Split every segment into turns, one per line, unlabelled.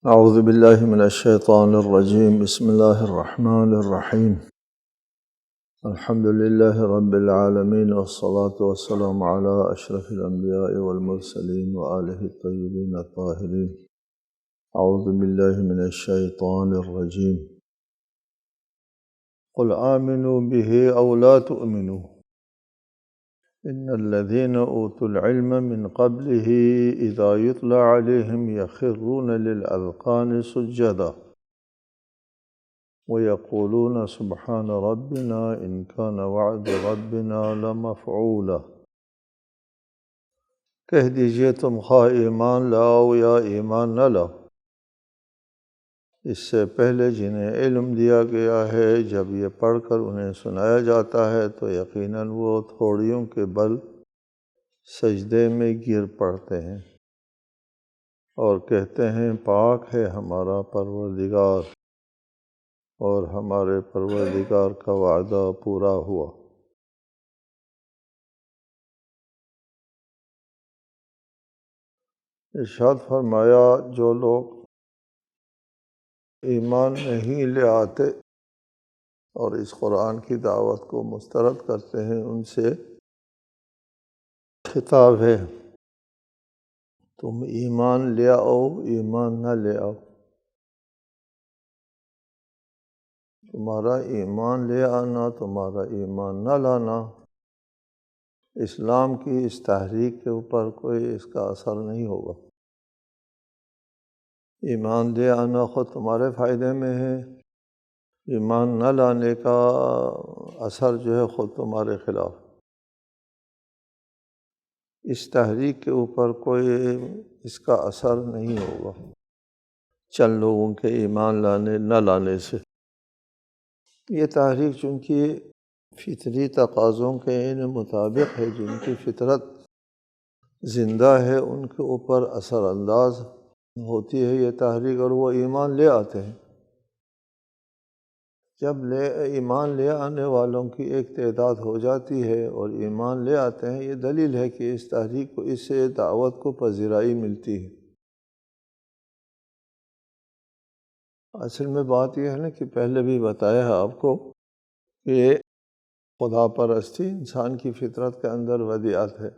أعوذ بالله من الشيطان الرجيم. بسم الله الرحمن الرحيم. الحمد لله رب العالمين، والصلاة والسلام على أشرف الأنبياء والمرسلين وآله الطيبين الطاهرين. أعوذ بالله من الشيطان الرجيم. قل آمنوا به أو لا تؤمنوا إن الذين أوتوا العلم من قبله إذا يتلى عليهم يخرون للأذقان سجدا ويقولون سبحان ربنا إن كان وعد ربنا لمفعولا۔ کہہ دیجئے تم خواہ ایمان لاؤ یا ایمان نہ لاؤ، اس سے پہلے جنہیں علم دیا گیا ہے جب یہ پڑھ کر انہیں سنایا جاتا ہے تو یقیناً وہ تھوڑیوں کے بل سجدے میں گر پڑتے ہیں اور کہتے ہیں پاک ہے ہمارا پروردگار، اور ہمارے پروردگار کا وعدہ پورا ہوا۔ ارشاد فرمایا جو لوگ ایمان نہیں لے آتے اور اس قرآن کی دعوت کو مسترد کرتے ہیں، ان سے خطاب ہے تم ایمان لے آؤ ایمان نہ لے آؤ۔ تمہارا ایمان لے آنا، تمہارا ایمان نہ لانا، اسلام کی اس تحریک کے اوپر کوئی اس کا اثر نہیں ہوگا۔ ایمان لے آنا خود تمہارے فائدے میں ہے، ایمان نہ لانے کا اثر جو ہے خود تمہارے خلاف۔ اس تحریک کے اوپر کوئی اس کا اثر نہیں ہوگا چند لوگوں کے ایمان لانے نہ لانے سے۔ یہ تحریک چونکہ فطری تقاضوں کے مطابق ہے، جن کی فطرت زندہ ہے ان کے اوپر اثر انداز ہوتی ہے یہ تحریک، اور وہ ایمان لے آتے ہیں۔ جب ایمان لے آنے والوں کی ایک تعداد ہو جاتی ہے اور ایمان لے آتے ہیں، یہ دلیل ہے کہ اس تحریک کو، اس سے دعوت کو پذیرائی ملتی ہے۔ اصل میں بات یہ ہے نا کہ پہلے بھی بتایا ہے آپ کو کہ خدا پرستی انسان کی فطرت کے اندر ودیعت ہے،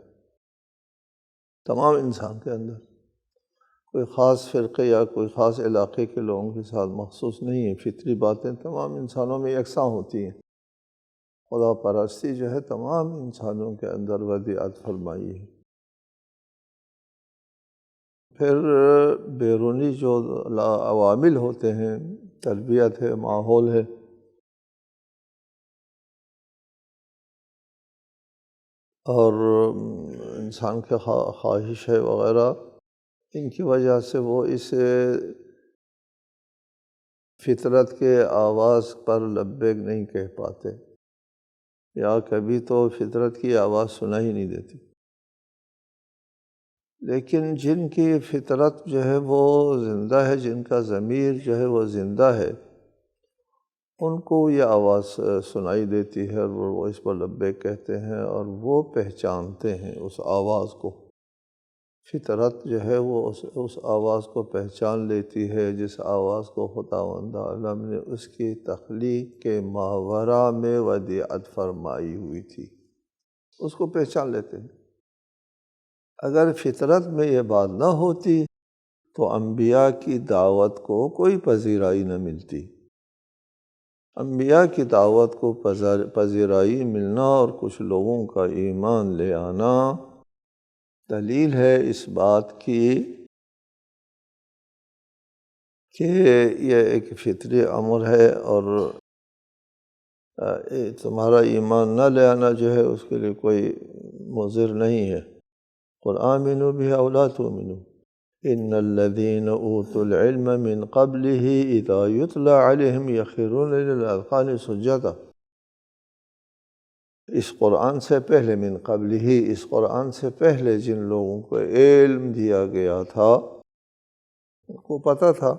تمام انسان کے اندر، کوئی خاص فرقے یا کوئی خاص علاقے کے لوگوں کے ساتھ مخصوص نہیں ہے۔ فطری باتیں تمام انسانوں میں یکساں ہوتی ہیں۔ خدا پرستی جو ہے تمام انسانوں کے اندر ودیعت فرمائی ہے۔ پھر بیرونی جو عوامل ہوتے ہیں، تربیت ہے، ماحول ہے، اور انسان کے خواہش ہے وغیرہ، ان کی وجہ سے وہ اس فطرت کے آواز پر لبیک نہیں کہہ پاتے، یا کبھی تو فطرت کی آواز سنا ہی نہیں دیتی۔ لیکن جن کی فطرت جو ہے وہ زندہ ہے، جن کا ضمیر جو ہے وہ زندہ ہے، ان کو یہ آواز سنائی دیتی ہے اور وہ اس پر لبیک کہتے ہیں، اور وہ پہچانتے ہیں اس آواز کو۔ فطرت جو ہے وہ اس آواز کو پہچان لیتی ہے جس آواز کو خداوند عالم نے اس کی تخلیق کے ماورا میں ودیعت فرمائی ہوئی تھی، اس کو پہچان لیتے ہیں۔ اگر فطرت میں یہ بات نہ ہوتی تو انبیاء کی دعوت کو کوئی پذیرائی نہ ملتی۔ انبیاء کی دعوت کو پذیرائی ملنا اور کچھ لوگوں کا ایمان لے آنا دلیل ہے اس بات کی کہ یہ ایک فطری امر ہے، اور تمہارا ایمان نہ لے آنا جو ہے اس کے لیے کوئی مضر نہیں ہے۔ قل آمنوا به أو لا تؤمنوا إن الذين أوتوا العلم من قبله إذا يتلى عليهم يخرون للأذقان سجدا۔ اس قرآن سے پہلے، من قبل ہی، اس قرآن سے پہلے جن لوگوں کو علم دیا گیا تھا، ان کو پتہ تھا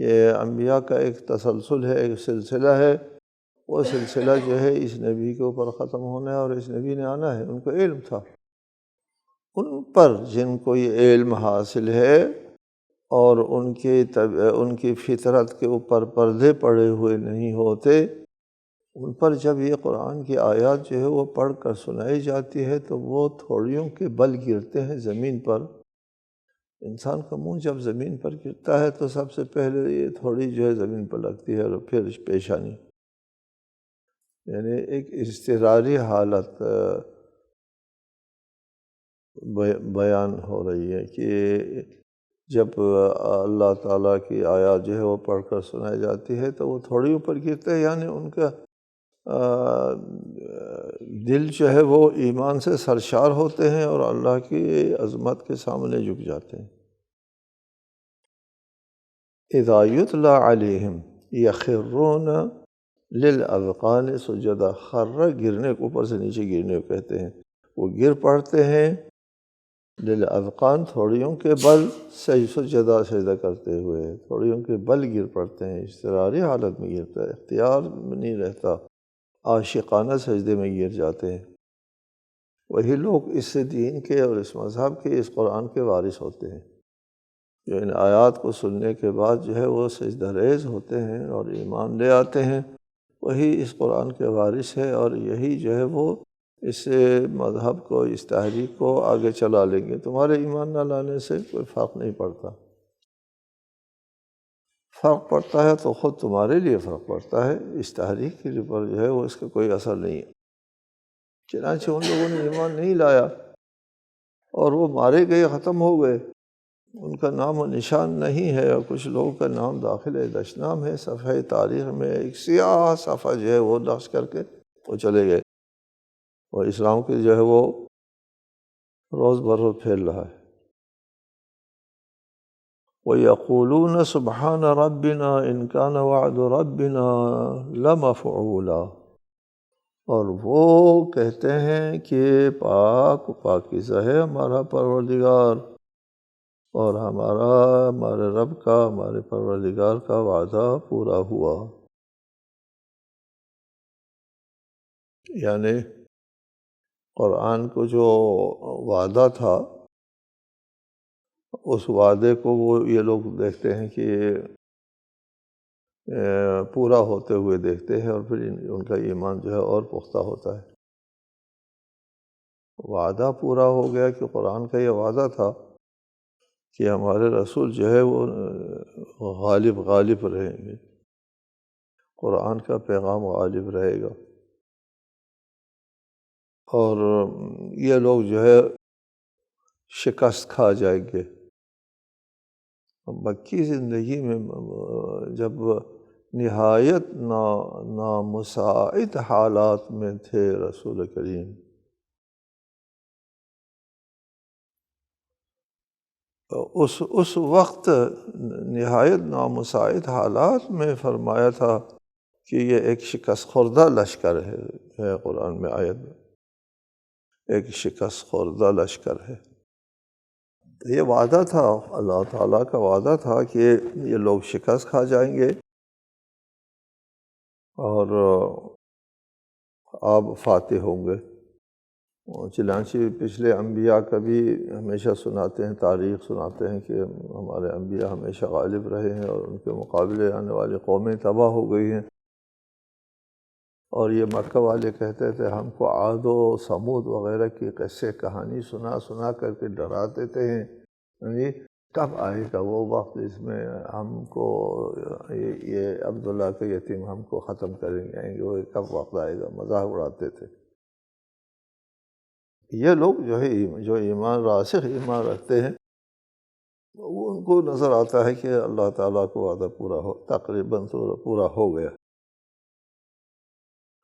کہ انبیاء کا ایک تسلسل ہے، ایک سلسلہ ہے، وہ سلسلہ جو ہے اس نبی کے اوپر ختم ہونا ہے اور اس نبی نے آنا ہے، ان کو علم تھا۔ ان پر جن کو یہ علم حاصل ہے اور ان کی فطرت کے اوپر پردے پڑے ہوئے نہیں ہوتے، ان پر جب یہ قرآن کی آیات جو ہے وہ پڑھ کر سنائی جاتی ہے تو وہ تھوڑیوں کے بل گرتے ہیں زمین پر۔ انسان کا منہ جب زمین پر گرتا ہے تو سب سے پہلے یہ تھوڑی جو ہے زمین پر لگتی ہے اور پھر پیشانی، یعنی ایک اضطراری حالت بیان ہو رہی ہے کہ جب اللہ تعالیٰ کی آیات جو ہے وہ پڑھ کر سنائی جاتی ہے تو وہ تھوڑی اوپر گرتے ہیں، یعنی ان کا دل جو ہے وہ ایمان سے سرشار ہوتے ہیں اور اللہ کی عظمت کے سامنے جھک جاتے ہیں۔ اذا یتلی علیہم یخرون للاذقان سجدا، خر گرنے کو، اوپر سے نیچے گرنے کو کہتے ہیں، وہ گر پڑتے ہیں للاذقان تھوڑیوں کے بل، سجدہ سجدہ کرتے ہوئے تھوڑیوں کے بل گر پڑتے ہیں، اضطراری حالت میں گرتا ہے، اختیار میں نہیں رہتا، عاشقانہ سجدے میں گر جاتے ہیں۔ وہی لوگ اس دین کے اور اس مذہب کے، اس قرآن کے وارث ہوتے ہیں، جو ان آیات کو سننے کے بعد جو ہے وہ سجدہ ریز ہوتے ہیں اور ایمان لے آتے ہیں، وہی اس قرآن کے وارث ہے، اور یہی جو ہے وہ اس مذہب کو، اس تحریک کو آگے چلا لیں گے۔ تمہارے ایمان نہ لانے سے کوئی فرق نہیں پڑتا، فرق پڑتا ہے تو خود تمہارے لیے فرق پڑتا ہے، اس تحریک کے اوپر جو ہے وہ اس کا کوئی اثر نہیں ہے۔ چنانچہ ان لوگوں نے ایمان نہیں لایا اور وہ مارے گئے، ختم ہو گئے، ان کا نام و نشان نہیں ہے، اور کچھ لوگوں کا نام داخل دشنام ہے صفحہ تاریخ میں، ایک سیاہ صفحہ جو ہے وہ نقش کر کے وہ چلے گئے، اور اسلام کی جو ہے وہ روز بروز پھیل رہا ہے۔ وَيَقُولُونَ سُبْحَانَ رَبِّنَا إِنْ كَانَ وَعْدُ رَبِّنَا لَمَفْعُولًا، اور وہ کہتے ہیں کہ پاکیزہ ہے ہمارا پروردگار، اور ہمارے رب کا، ہمارے پروردگار کا وعدہ پورا ہوا۔ یعنی قرآن کو جو وعدہ تھا، اس وعدے کو وہ یہ لوگ دیکھتے ہیں کہ پورا ہوتے ہوئے دیکھتے ہیں، اور پھر ان کا ایمان جو ہے اور پختہ ہوتا ہے۔ وعدہ پورا ہو گیا کہ قرآن کا یہ وعدہ تھا کہ ہمارے رسول جو ہے وہ غالب رہیں گے، قرآن کا پیغام غالب رہے گا، اور یہ لوگ جو ہے شکست کھا جائیں گے۔ مکی زندگی میں جب نہایت نامساعد حالات میں تھے رسول کریم، اس وقت نہایت نامساعد حالات میں فرمایا تھا کہ یہ ایک شکست خوردہ لشکر ہے، قرآن میں آیت میں ایک شکست خوردہ لشکر ہے۔ یہ وعدہ تھا، اللہ تعالیٰ کا وعدہ تھا کہ یہ لوگ شکست کھا جائیں گے اور آپ فاتح ہوں گے۔ چنانچہ پچھلے انبیاء کا بھی ہمیشہ سناتے ہیں، تاریخ سناتے ہیں کہ ہمارے انبیاء ہمیشہ غالب رہے ہیں اور ان کے مقابلے آنے والی قومیں تباہ ہو گئی ہیں، اور یہ مکہ والے کہتے تھے ہم کو عاد و ثمود وغیرہ کی قصے کہانی سنا کر کے ڈرا دیتے ہیں، یعنی کب آئے گا وہ وقت جس میں ہم کو یہ عبداللہ کے یتیم ہم کو ختم کریں گے، وہ کب وقت آئے گا، مذاق اڑاتے تھے۔ یہ لوگ جو ایمان راسخ ایمان رکھتے ہیں، وہ ان کو نظر آتا ہے کہ اللہ تعالیٰ کو وعدہ تقریباً پورا ہو گیا۔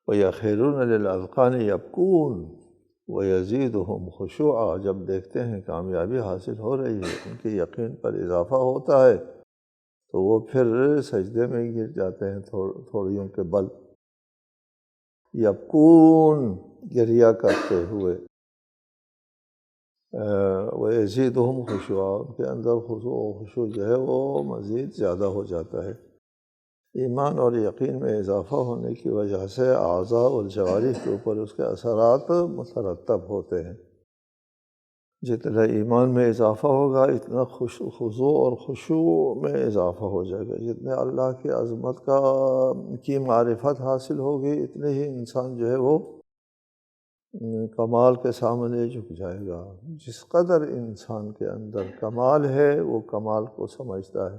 وَيَخِرُّونَ لِلْأَذْقَانِ يَبْكُونَ وَيَزِيدُهُمْ خُشُوعًا، جب دیکھتے ہیں کامیابی حاصل ہو رہی ہے، ان کے یقین پر اضافہ ہوتا ہے، تو وہ پھر سجدے میں گر جاتے ہیں تھوڑیوں کے بل، یبکون گریہ کرتے ہوئے، وَيَزِيدُهُمْ خُشُوعًا، ان کے اندر خشوع جو ہے وہ مزید زیادہ ہو جاتا ہے۔ ایمان اور یقین میں اضافہ ہونے کی وجہ سے اعضاء اور جوارح کے اوپر اس کے اثرات مترتب ہوتے ہیں۔ جتنا ایمان میں اضافہ ہوگا اتنا خضوع اور خشوع میں اضافہ ہو جائے گا، جتنے اللہ کی عظمت کی معرفت حاصل ہوگی اتنے ہی انسان جو ہے وہ کمال کے سامنے جھک جائے گا۔ جس قدر انسان کے اندر کمال ہے وہ کمال کو سمجھتا ہے،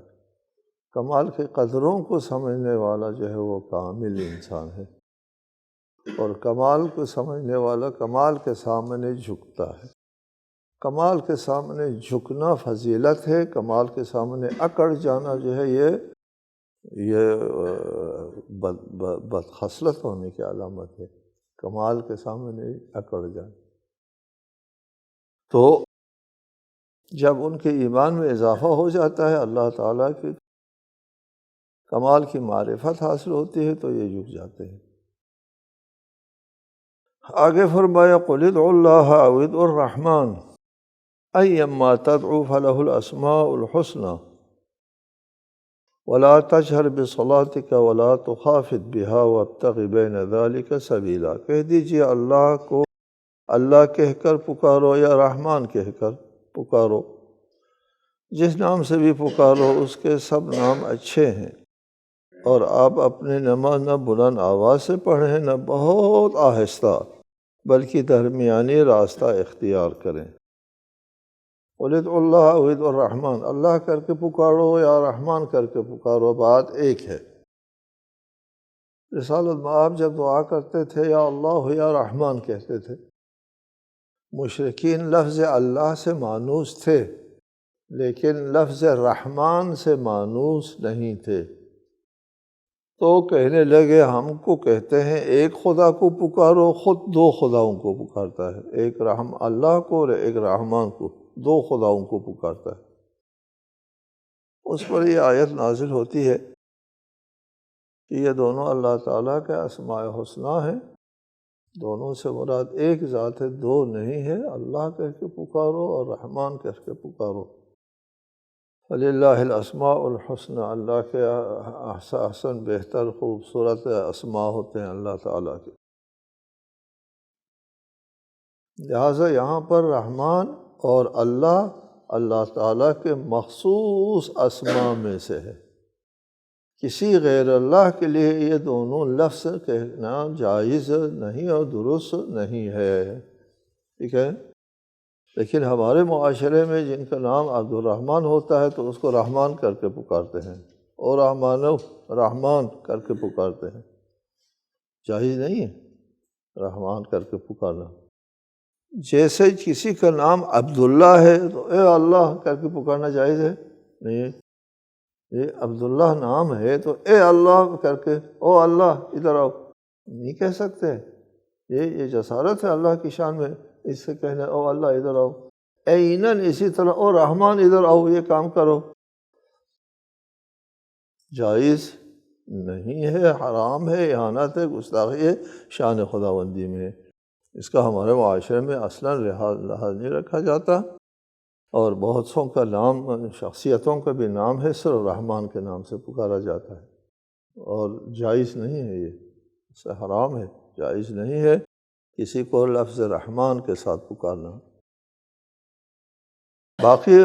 کمال کے قدروں کو سمجھنے والا جو ہے وہ کامل انسان ہے، اور کمال کو سمجھنے والا کمال کے سامنے جھکتا ہے۔ کمال کے سامنے جھکنا فضیلت ہے، کمال کے سامنے اکڑ جانا جو ہے یہ بدخصلت ہونے کی علامت ہے، کمال کے سامنے اکڑ جانا۔ تو جب ان کے ایمان میں اضافہ ہو جاتا ہے، اللہ تعالیٰ کے کمال کی معرفت حاصل ہوتی ہے، تو یہ جھک جاتے ہیں۔ آگے فرمایا قُلِ ادْعُوا اللَّهَ أَوِ ادْعُوا الرَّحْمَٰنَ أَيَّمَّا تَدْعُوا فَلَهُ الْأَسْمَاءُ الْحُسْنَى وَلَا تَجْهَرْ بِصَلَاتِكَ وَلَا تُخَافِتْ بِهَا وَابْتَغِ بَيْنَ ذَلِكَ سَبِيلًا، کہہ دیجیے اللہ کو اللہ کہہ کر پکارو یا رحمان کہہ کر پکارو، جس نام سے بھی پکارو اس کے سب نام اچھے ہیں، اور آپ اپنی نماز نہ بلند آواز سے پڑھیں نہ بہت آہستہ، بلکہ درمیانی راستہ اختیار کریں۔ قُلِ ادْعُوا اللَّهَ أَوِ ادْعُوا الرَّحْمَٰنَ، اللہ کر کے پکارو یا رحمان کر کے پکارو، بات ایک ہے۔ رسالۃ مآب جب دعا کرتے تھے یا اللہ یا رحمان کہتے تھے، مشرکین لفظ اللہ سے مانوس تھے لیکن لفظ رحمان سے مانوس نہیں تھے، تو کہنے لگے ہم کو کہتے ہیں ایک خدا کو پکارو، خود دو خداؤں کو پکارتا ہے، ایک اللہ کو اور ایک رحمان کو، دو خداؤں کو پکارتا ہے۔ اس پر یہ آیت نازل ہوتی ہے کہ یہ دونوں اللہ تعالیٰ کے اسماء حسنیٰ ہیں، دونوں سے مراد ایک ذات ہے، دو نہیں ہے، اللہ کہہ کے پکارو اور رحمان کہہ کے پکارو۔ فَلِلَّهِ الْأَسْمَاءُ الْحُسْنَى، اللہ کے احسن بہتر خوبصورت اسماء ہوتے ہیں اللہ تعالیٰ کے۔ لہٰذا یہاں پر رحمان اور اللہ تعالیٰ کے مخصوص اسماء میں سے ہے، کسی غیر اللہ کے لیے یہ دونوں لفظ کہنا جائز نہیں اور درست نہیں ہے، ٹھیک ہے۔ لیکن ہمارے معاشرے میں جن کا نام عبد الرحمن ہوتا ہے تو اس کو رحمان کر کے پکارتے ہیں، اور رحمان کر کے پکارتے ہیں، جائز نہیں ہے رحمان کر کے پکارنا۔ جیسے کسی کا نام عبداللہ ہے تو اے اللہ کر کے پکارنا جائز ہے نہیں، یہ عبداللہ نام ہے تو اے اللہ کر کے او اللہ ادھر آؤ نہیں کہہ سکتے، یہ جسارت ہے اللہ کی شان میں، اس سے کہنا او اللہ ادھر آؤ، عیناً اسی طرح او رحمان ادھر آؤ یہ کام کرو، جائز نہیں ہے، حرام ہے، اہانت ہے، گستاخی ہے، شان خداوندی میں، اس کا ہمارے معاشرے میں اصلاً لحاظ نہیں رکھا جاتا، اور بہت سوں کا نام، شخصیتوں کا بھی نام ہے صرف رحمان کے نام سے پکارا جاتا ہے، اور جائز نہیں ہے، یہ اس سے حرام ہے، جائز نہیں ہے کسی کو لفظ رحمان کے ساتھ پکارنا۔ باقی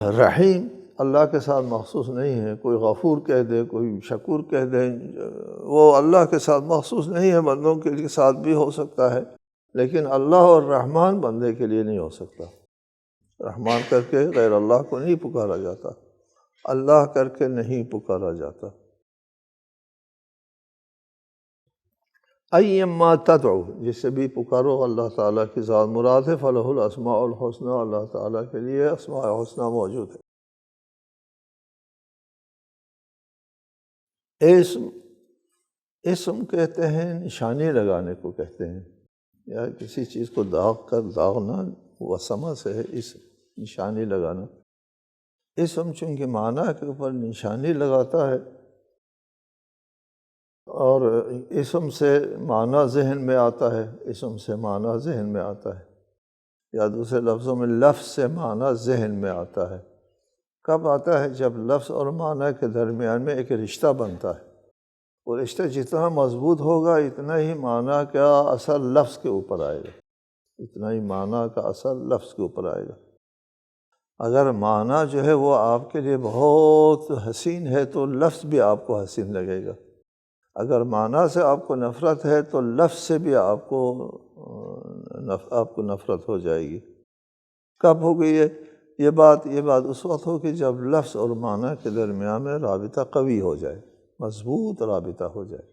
رحیم اللہ کے ساتھ مخصوص نہیں ہے، کوئی غفور کہہ دے، کوئی شکور کہہ دے، وہ اللہ کے ساتھ مخصوص نہیں ہے، بندوں کے ساتھ بھی ہو سکتا ہے، لیکن اللہ اور رحمان بندے کے لیے نہیں ہو سکتا۔ رحمان کر کے غیر اللہ کو نہیں پکارا جاتا، اللہ کر کے نہیں پکارا جاتا۔ ایما تدعو، جس سے بھی پکارو اللہ تعالیٰ کی ذات مراد ہے، فلہ الاسماء الحسنی، اللہ تعالیٰ کے لیے اسماء حسنی موجود ہے۔ اسم کہتے ہیں نشانی لگانے کو کہتے ہیں، یا کسی چیز کو داغنا وسمہ سے ہے، اسم نشانی لگانا۔ اسم چونکہ معنی کے اوپر نشانی لگاتا ہے، اور اسم سے معنی ذہن میں آتا ہے، اسم سے معنی ذہن میں آتا ہے، یا دوسرے لفظوں میں لفظ سے معنی ذہن میں آتا ہے۔ کب آتا ہے؟ جب لفظ اور معنی کے درمیان میں ایک رشتہ بنتا ہے، وہ رشتہ جتنا مضبوط ہوگا اتنا ہی معنی کا اثر لفظ کے اوپر آئے گا، اتنا ہی معنی کا اثر لفظ کے اوپر آئے گا۔ اگر معنی جو ہے وہ آپ کے لیے بہت حسین ہے تو لفظ بھی آپ کو حسین لگے گا، اگر معنی سے آپ کو نفرت ہے تو لفظ سے بھی آپ کو نفرت ہو جائے گی۔ کب ہوگی یہ بات اس وقت ہو کہ جب لفظ اور معنی کے درمیان میں رابطہ قوی ہو جائے، مضبوط رابطہ ہو جائے۔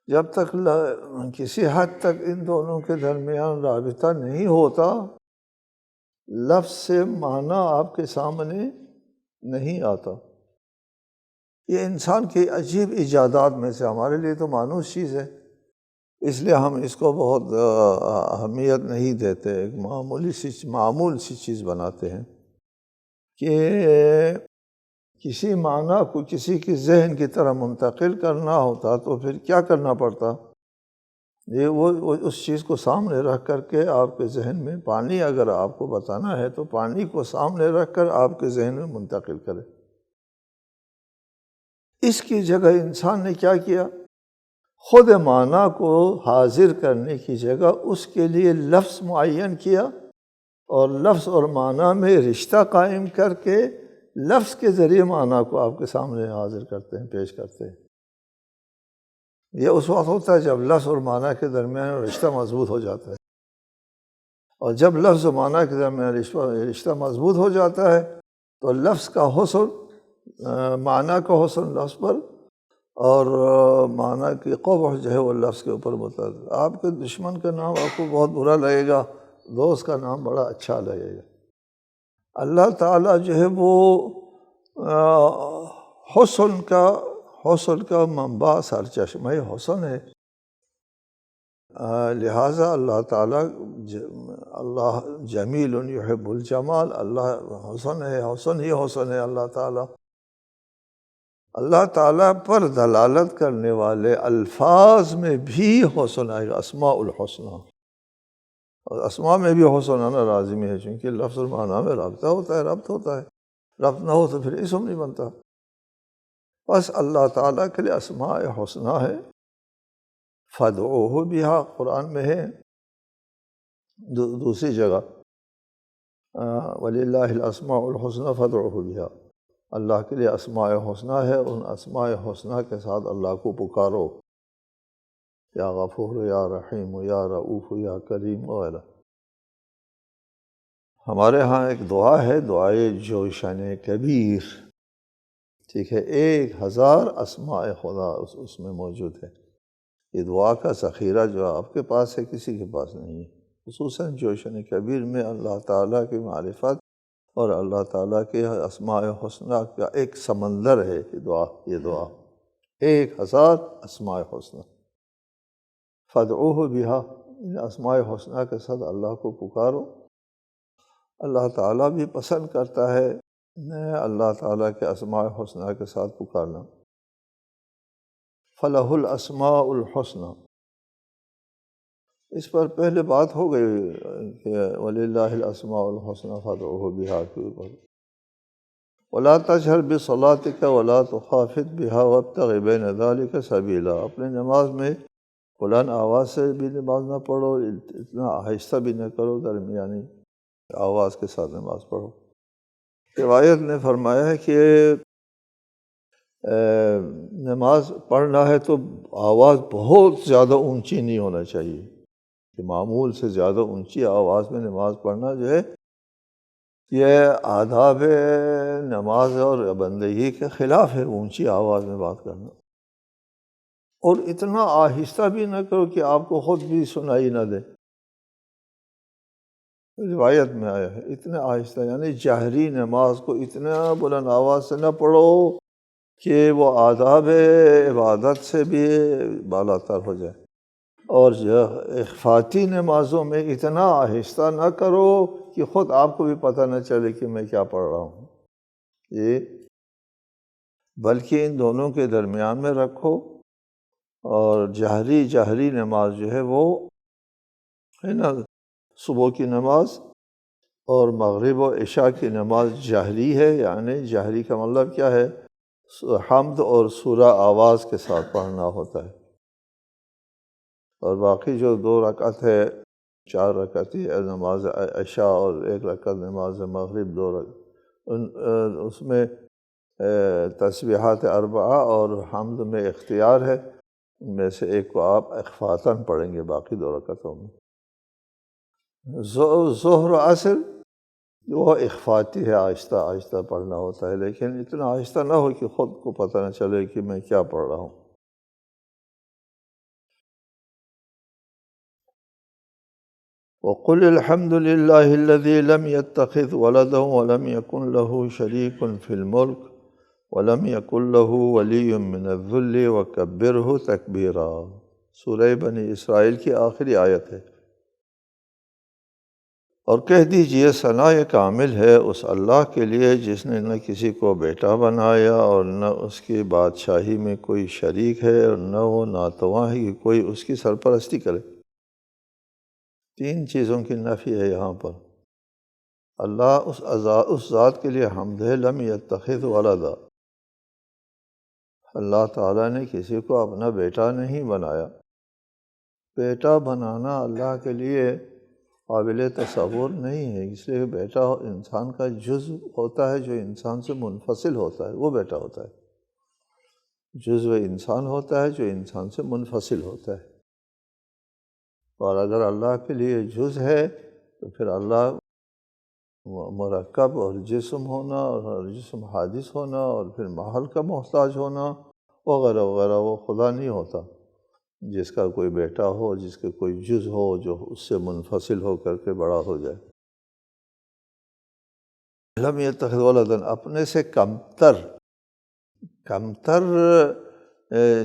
جب تک کسی حد تک ان دونوں کے درمیان رابطہ نہیں ہوتا، لفظ سے معنی آپ کے سامنے نہیں آتا۔ یہ انسان کی عجیب ایجادات میں سے، ہمارے لیے تو مانوس چیز ہے، اس لیے ہم اس کو بہت اہمیت نہیں دیتے، ایک معمول سی چیز بناتے ہیں کہ کسی معنی کو کسی کے ذہن کی طرح منتقل کرنا ہوتا تو پھر کیا کرنا پڑتا؟ یہ وہ اس چیز کو سامنے رکھ کر کے آپ کے ذہن میں، پانی اگر آپ کو بتانا ہے تو پانی کو سامنے رکھ کر آپ کے ذہن میں منتقل کرے۔ اس کی جگہ انسان نے کیا کیا؟ خود معنی کو حاضر کرنے کی جگہ اس کے لیے لفظ معین کیا، اور لفظ اور معنی میں رشتہ قائم کر کے لفظ کے ذریعے معنی کو آپ کے سامنے حاضر کرتے ہیں، پیش کرتے ہیں۔ یہ اس وقت ہوتا ہے جب لفظ اور معنی کے درمیان رشتہ مضبوط ہو جاتا ہے، اور جب لفظ و معنی کے درمیان رشتہ مضبوط ہو جاتا ہے تو لفظ کا حسن، معنی کا حسن لفظ پر، اور معنی کی قبح جو ہے وہ لفظ کے اوپر متعلق۔ آپ کے دشمن کا نام آپ کو بہت برا لگے گا، دوست کا نام بڑا اچھا لگے گا۔ اللہ تعالیٰ جو ہے وہ حسن کا منبع، سرچشمہ حسن ہے، لہٰذا اللہ تعالیٰ اللہ جمیل یحب الجمال، اللہ حسن ہے، حسن ہی حسن ہے اللہ تعالیٰ۔ اللہ تعالیٰ پر دلالت کرنے والے الفاظ میں بھی حسن آئے گا، اسماء الحسنہ، اور اسماء میں بھی حسن آنا لازمی ہے، چونکہ لفظ اور معنی میں رابطہ ہوتا ہے، ربط ہوتا ہے، ربط نہ ہو تو پھر اسم نہیں بنتا۔ بس اللہ تعالیٰ کے لیے اسماء حسنہ ہے، فادعوہ بہا قرآن میں ہے، دوسری جگہ وَلِلَّهِ الْأَسْمَاءُ الْحُسْنَى فَادْعُوهُ بِهَا، اللہ کے لیے اسماء حسنہ ہے، ان اسماء حسنہ کے ساتھ اللہ کو پکارو، یا غفور، یا رحیم، یا رؤوف، یا کریم وغیرہ۔ ہمارے ہاں ایک دعا ہے، دعائے جوشن کبیر، ٹھیک ہے، 1000 اسماء خدا اس میں موجود ہے۔ یہ دعا کا ذخیرہ جو آپ کے پاس ہے کسی کے پاس نہیں ہے، خصوصاً جوشن کبیر میں اللہ تعالیٰ کی معرفت اور اللہ تعالیٰ کے اسماء حسنہ کا ایک سمندر ہے۔ یہ دعا 1000 اسماء حسنہ، فادعوہ بہا، ان اسماء حسنہ کے ساتھ اللہ کو پکارو۔ اللہ تعالیٰ بھی پسند کرتا ہے اللہ تعالیٰ کے اسماء حسنہ کے ساتھ پکارنا۔ فلہ الاسماء الحسنى، اس پر پہلے بات ہو گئی کہ وَلِلَّهِ الْأَسْمَاءُ الْحُسْنَى فَادْعُوهُ بِهَا کے اوپر۔ وَلَا تَجْهَرْ بِصَلَاتِكَ وَلَا تُخَافِتْ بِهَا وَابْتَغِ بَيْنَ ذَلِكَ سَبِيلًا، اپنے نماز میں بلند آواز سے بھی نماز نہ پڑھو، اتنا آہستہ بھی نہ کرو، درمیانی آواز کے ساتھ نماز پڑھو۔ روایت نے فرمایا ہے کہ نماز پڑھنا ہے تو آواز بہت زیادہ اونچی نہیں ہونا چاہیے، کہ معمول سے زیادہ اونچی آواز میں نماز پڑھنا جو ہے یہ آداب نماز اور بندگی کے خلاف ہے، اونچی آواز میں بات کرنا۔ اور اتنا آہستہ بھی نہ کرو کہ آپ کو خود بھی سنائی نہ دے، روایت میں آیا ہے اتنا آہستہ، یعنی جہری نماز کو اتنا بلند آواز سے نہ پڑھو کہ وہ آداب عبادت سے بھی بالا تر ہو جائے، اور اخفاتی نمازوں میں اتنا آہستہ نہ کرو کہ خود آپ کو بھی پتہ نہ چلے کہ میں کیا پڑھ رہا ہوں، یہ بلکہ ان دونوں کے درمیان میں رکھو۔ اور جہری نماز جو ہے وہ ہے نا، صبح کی نماز اور مغرب و عشاء کی نماز جہری ہے، یعنی جہری کا مطلب کیا ہے، حمد اور سورہ آواز کے ساتھ پڑھنا ہوتا ہے، اور باقی جو 2 رکعت ہے 4 رکعتی نماز عشاء اور 1 رکعت نماز مغرب، 2 رکعت، اس میں تسبیحات اربعہ اور حمد میں اختیار ہے، ان میں سے ایک کو آپ اخفاتاً پڑھیں گے باقی 2 رکعتوں میں۔ ظہر و عصر وہ اخفاتی ہے، آہستہ آہستہ پڑھنا ہوتا ہے، لیکن اتنا آہستہ نہ ہو کہ خود کو پتہ نہ چلے کہ میں کیا پڑھ رہا ہوں۔ وَقُلِ الْحَمْدُ لِلَّهِ الَّذِي لَمْ يَتَّخِذْ وَلَدًا وَلَمْ يَكُنْ لَهُ شَرِيكٌ فِي الْمُلْكِ وَلَمْ يَكُنْ لَهُ وَلِيٌّ مِّنَ الذُّلِّ وَكَبِّرْهُ تَكْبِيرًا۔ سورہ بنی اسرائیل کی آخری آیت ہے۔ اور کہہ دیجئے ثناء کامل ہے اس اللہ کے لیے جس نے نہ کسی کو بیٹا بنایا اور نہ اس کی بادشاہی میں کوئی شریک ہے، اور نہ وہ ناتواں ہے کہ کوئی اس کی سرپرستی کرے۔ 3 چیزوں کی نفی ہے یہاں پر۔ اللہ اس ذات کے لیے حمد ہے، لم یتخذ ولدا، اللہ تعالیٰ نے کسی کو اپنا بیٹا نہیں بنایا۔ بیٹا بنانا اللہ کے لیے قابل تصور نہیں ہے، اس لیے بیٹا انسان کا جزو ہوتا ہے جو انسان سے منفصل ہوتا ہے، وہ بیٹا ہوتا ہے۔ جزو انسان ہوتا ہے جو انسان سے منفصل ہوتا ہے، اور اگر اللہ کے لیے جز ہے تو پھر اللہ مرکب اور جسم ہونا اور جسم حادث ہونا اور پھر محل کا محتاج ہونا وغیرہ وغیرہ، وہ خدا نہیں ہوتا جس کا کوئی بیٹا ہو، جس کے کوئی جز ہو جو اس سے منفصل ہو کر کے بڑا ہو جائے۔ لم یتخذ ولدا، اپنے سے کمتر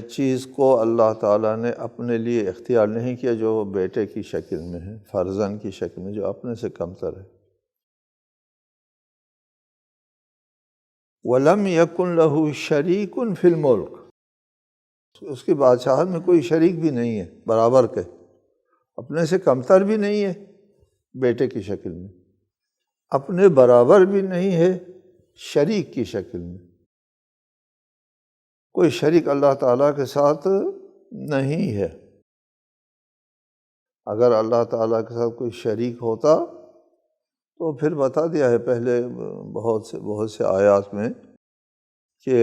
چیز کو اللہ تعالیٰ نے اپنے لیے اختیار نہیں کیا جو بیٹے کی شکل میں ہے، فرزند کی شکل میں، جو اپنے سے کمتر ہے۔ وَلَمْ يَكُنْ لَهُ شَرِيكٌ فِي الْمُلْكِ، اس کی بادشاہت میں کوئی شریک بھی نہیں ہے برابر کے، اپنے سے کمتر بھی نہیں ہے بیٹے کی شکل میں، اپنے برابر بھی نہیں ہے شریک کی شکل میں۔ کوئی شریک اللہ تعالیٰ کے ساتھ نہیں ہے۔ اگر اللہ تعالیٰ کے ساتھ کوئی شریک ہوتا تو پھر بتا دیا ہے پہلے بہت سے آیات میں کہ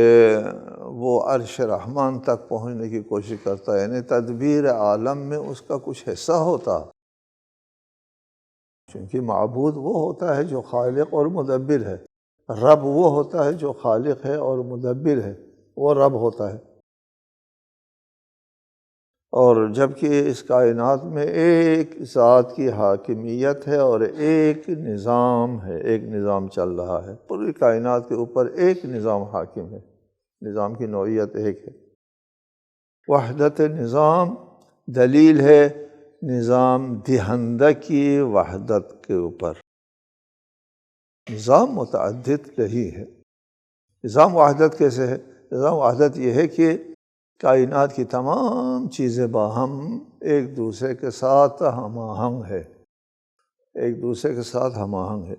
وہ عرش رحمان تک پہنچنے کی کوشش کرتا ہے، یعنی تدبیر عالم میں اس کا کچھ حصہ ہوتا، چونکہ معبود وہ ہوتا ہے جو خالق اور مدبر ہے، رب وہ ہوتا ہے جو خالق ہے اور مدبر ہے، وہ رب ہوتا ہے۔ اور جبکہ اس کائنات میں ایک ذات کی حاکمیت ہے اور ایک نظام ہے، ایک نظام چل رہا ہے، پوری کائنات کے اوپر ایک نظام حاکم ہے، نظام کی نوعیت ایک ہے۔ وحدت نظام دلیل ہے نظام دہندہ کی وحدت کے اوپر۔ نظام متعدد نہیں ہے، نظام وحدت کیسے ہے؟ نظام وحدت یہ ہے کہ کائنات کی تمام چیزیں باہم ایک دوسرے کے ساتھ ہم آہنگ ہے، ایک دوسرے کے ساتھ ہم آہنگ ہے۔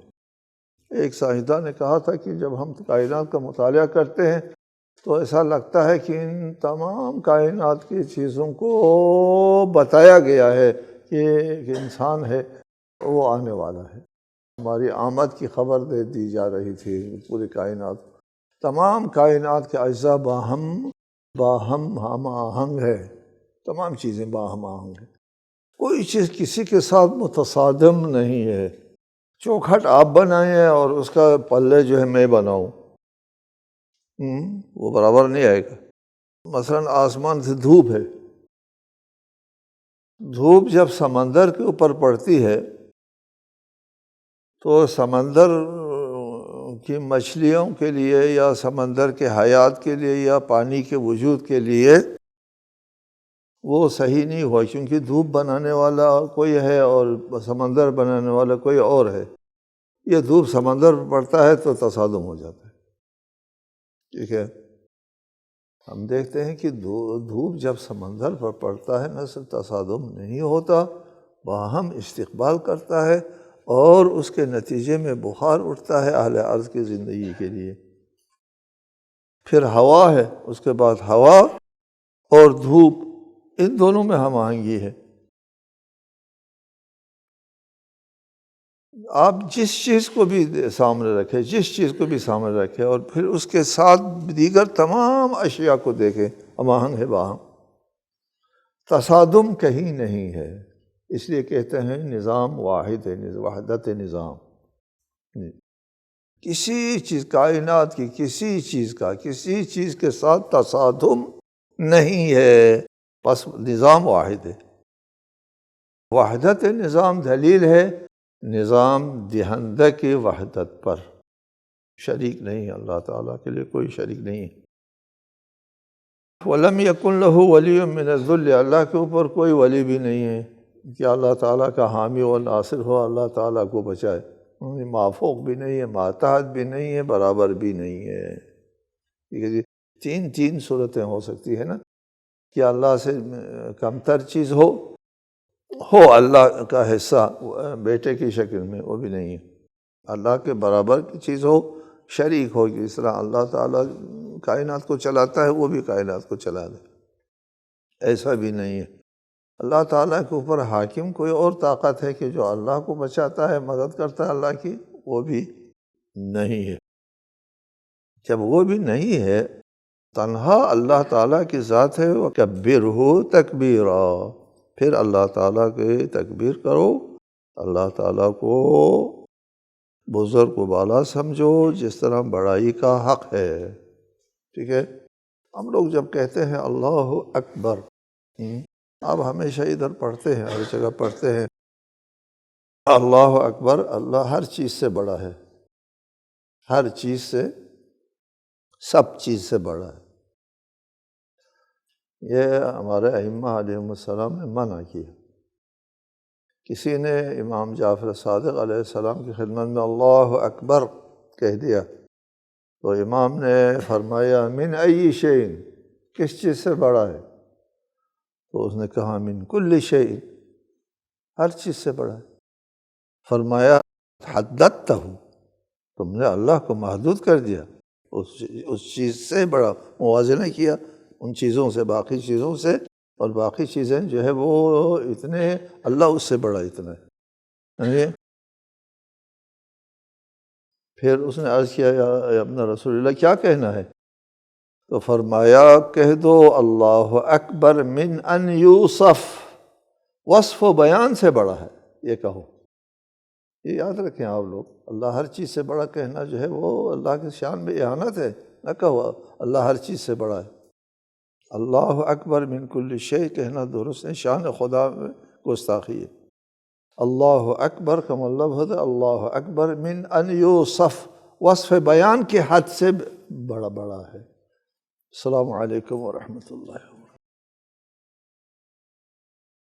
ایک سائنسداں نے کہا تھا کہ جب ہم کائنات کا مطالعہ کرتے ہیں تو ایسا لگتا ہے کہ ان تمام کائنات کی چیزوں کو بتایا گیا ہے کہ ایک انسان ہے، وہ آنے والا ہے، ہماری آمد کی خبر دے دی جا رہی تھی۔ پوری کائنات، تمام کائنات کے اجزاء باہم ہم آہنگ ہے، تمام چیزیں باہم آہنگ ہیں، کوئی چیز کسی کے ساتھ متصادم نہیں ہے۔ چوکھٹ آپ بنائیں اور اس کا پلے جو ہے میں بناؤں، وہ برابر نہیں آئے گا۔ مثلا آسمان سے دھوپ ہے، دھوپ جب سمندر کے اوپر پڑتی ہے تو سمندر کی مچھلیوں کے لیے یا سمندر کے حیات کے لیے یا پانی کے وجود کے لیے وہ صحیح نہیں ہوا، کیونکہ دھوپ بنانے والا کوئی ہے اور سمندر بنانے والا کوئی اور ہے۔ یہ دھوپ سمندر پر پڑتا ہے تو تصادم ہو جاتا ہے، ٹھیک ہے۔ ہم دیکھتے ہیں کہ دھوپ جب سمندر پر پڑتا ہے نہ صرف تصادم نہیں ہوتا، باہم استقبال کرتا ہے اور اس کے نتیجے میں بخار اٹھتا ہے اہل ارض کی زندگی کے لیے۔ پھر ہوا ہے، اس کے بعد ہوا اور دھوپ، ان دونوں میں ہم آہنگی ہے۔ آپ جس چیز کو بھی سامنے رکھیں، جس چیز کو بھی سامنے رکھیں اور پھر اس کے ساتھ دیگر تمام اشیاء کو دیکھیں، ہم آہنگ ہے باہم، تصادم کہیں نہیں ہے۔ اس لیے کہتے ہیں نظام واحد ہے، وحدت نظام۔ کسی چیز، کائنات کی کسی چیز کے ساتھ تصادم نہیں ہے، بس نظام واحد ہے۔ وحدت نظام دلیل ہے نظام دہندہ کی وحدت پر، شریک نہیں ہے، اللہ تعالیٰ کے لیے کوئی شریک نہیں ہے۔ وَلَمْ يَكُنْ لَهُ وَلِيٌّ مِّنَ الذُّلِّ، اللہ کے اوپر کوئی ولی بھی نہیں ہے کہ اللہ تعالیٰ کا حامی و ناصر ہو، اللہ تعالیٰ کو بچائے۔ مافوق بھی نہیں ہے، ماتحت بھی نہیں ہے، برابر بھی نہیں ہے۔ ٹھیک ہے جی، تین صورتیں ہو سکتی ہے نا، کہ اللہ سے کمتر چیز ہو اللہ کا حصہ بیٹے کی شکل میں، وہ بھی نہیں ہے۔ اللہ کے برابر کی چیز ہو، شریک ہو، اس طرح اللہ تعالیٰ کائنات کو چلاتا ہے، وہ بھی کائنات کو چلا دے، ایسا بھی نہیں ہے۔ اللہ تعالیٰ کے اوپر حاکم کوئی اور طاقت ہے کہ جو اللہ کو بچاتا ہے، مدد کرتا ہے اللہ کی، وہ بھی نہیں ہے۔ جب وہ بھی نہیں ہے، تنہا اللہ تعالیٰ کی ذات ہے، وَكَبِّرْهُ تَكْبِيرًا، پھر اللہ تعالیٰ کے تکبیر کرو، اللہ تعالیٰ کو بزرگ و بالا سمجھو، جس طرح بڑائی کا حق ہے۔ ٹھیک ہے، ہم لوگ جب کہتے ہیں اللہ اکبر، آپ ہمیشہ ادھر پڑھتے ہیں، ہر جگہ پڑھتے ہیں اللہ اکبر، اللہ ہر چیز سے بڑا ہے، ہر چیز سے، سب چیز سے بڑا ہے۔ یہ ہمارے ائمہ علیہم السلام نے منع کیا۔ کسی نے امام جعفر صادق علیہ السلام کی خدمت میں اللہ اکبر کہہ دیا تو امام نے فرمایا من ای شیء، کس چیز سے بڑا ہے؟ تو اس نے کہا من کل شیء، ہر چیز سے بڑا ہے۔ فرمایا حددتہ، تم نے اللہ کو محدود کر دیا، اس چیز سے بڑا، موازنہ کیا ان چیزوں سے، باقی چیزوں سے، اور باقی چیزیں جو ہے وہ اتنے، اللہ اس سے بڑا اتنا ہے۔ پھر اس نے عرض کیا یا ابن رسول اللہ کیا کہنا ہے؟ تو فرمایا کہہ دو اللہ اکبر من ان یوصف، وصف و بیان سے بڑا ہے، یہ کہو۔ یہ یاد رکھیں آپ لوگ، اللہ ہر چیز سے بڑا کہنا جو ہے وہ اللہ کی شان میں اہانت ہے، نہ کہو اللہ ہر چیز سے بڑا ہے۔ اللہ اکبر من کل شیء کہنا درست ہے، شان خدا میں گستاخی ہے۔ اللہ اکبر کا مطلب ہے اللہ اکبر من ان یوصف، وصف بیان کی حد سے بڑا ہے۔ السلام علیکم ورحمۃ اللہ۔